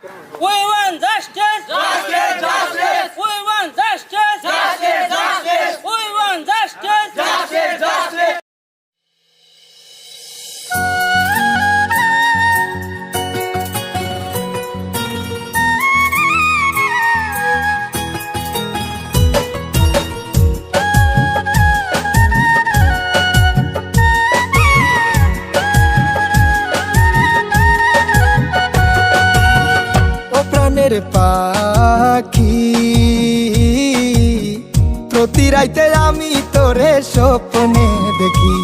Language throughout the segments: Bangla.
We want justice. Justice, justice. We want justice. Justice, justice. We want justice. Justice, justice. প্রাণের পাখি প্রতি রাইতে আমি তোরে স্বপ্নে দেখি।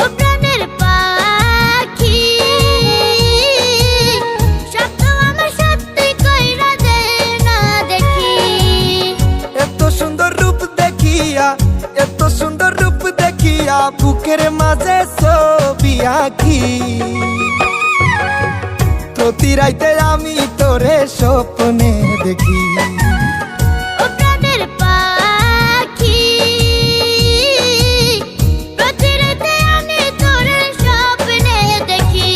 ও প্রাণের পাখি স্বপ্ন আমার সত্যি কইরা দে না দেখি। এত সুন্দর রূপ দেখিয়া, এত সুন্দর রূপ দেখিয়া বুকের মাঝে ছবি আঁকি। প্রতি রাইতে আমি তোরে স্বপ্নে দেখি। ও প্রাণের পাখি প্রতি রাতে আমি তোর স্বপ্নে দেখি।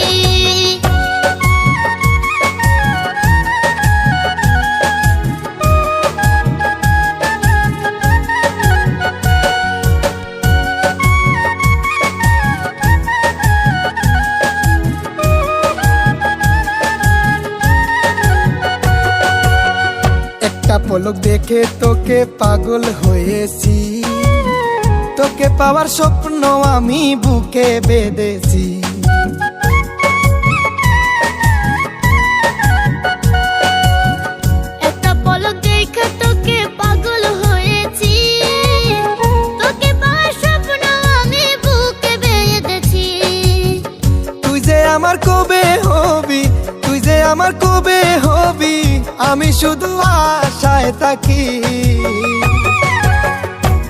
একটা পলক দেখে তোকে পাগল হয়েছি, তোকে পাওয়ার স্বপ্ন আমি বুকে বেঁধেছি। একটা পলক দেখে তোকে পাগল হয়েছি, তোকে পাওয়ার স্বপ্ন আমি বুকে বেঁধেছি। তুই যে আমার কবে হবি, তুই যে আমার কবে হবি, আমি শুধু আশায় থাকি।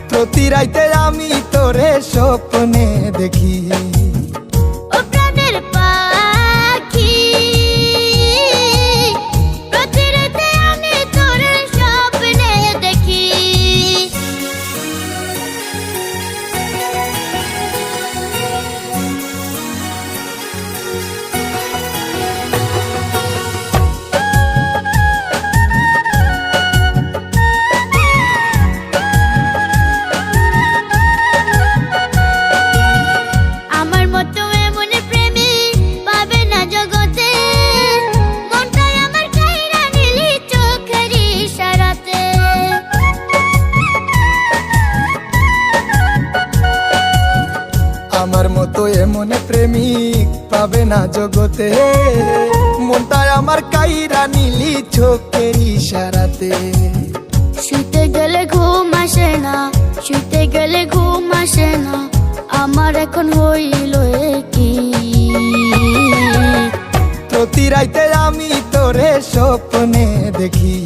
প্রতি রাইতে আমি তোরে স্বপ্নে দেখি। ও প্রাণের পাখি প্রতি রাতে আমি তোর স্বপ্নে দেখি। আমার মতো এমন প্রেমিক পাবে না জগতে, মনটাই আমার কাইরা নিলি চোখের ইশারাতে। আমার মতো এমন প্রেমিক পাবে না জগতে, মনটাই আমার কাইরা নিলি চোখের ইশারাতে। শুতে গেলে ঘুম আসে না, শুতে গেলে ঘুম আসে না, আমার এখন হইল কি। প্রতি রাইতে আমি তোরে স্বপ্নে দেখি।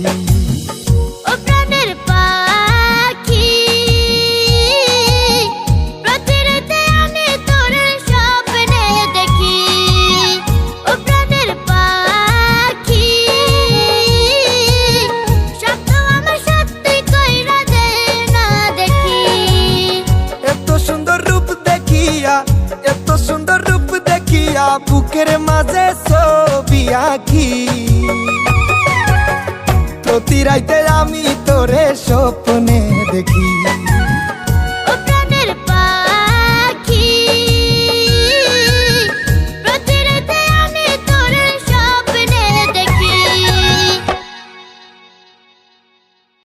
ও প্রাণের পাখি প্রতি রাতে আমি তোর স্বপ্নে দেখি। ও প্রাণের পাখি স্বপ্ন আমার সত্যি কইরা দে না দেখি। এত সুন্দর রূপ দেখিয়া, এত সুন্দর রূপ দেখিয়া বুকের মাঝে ছবি আঁকি। প্রতি রাইতে আমি তোরে স্বপ্নে দেখি।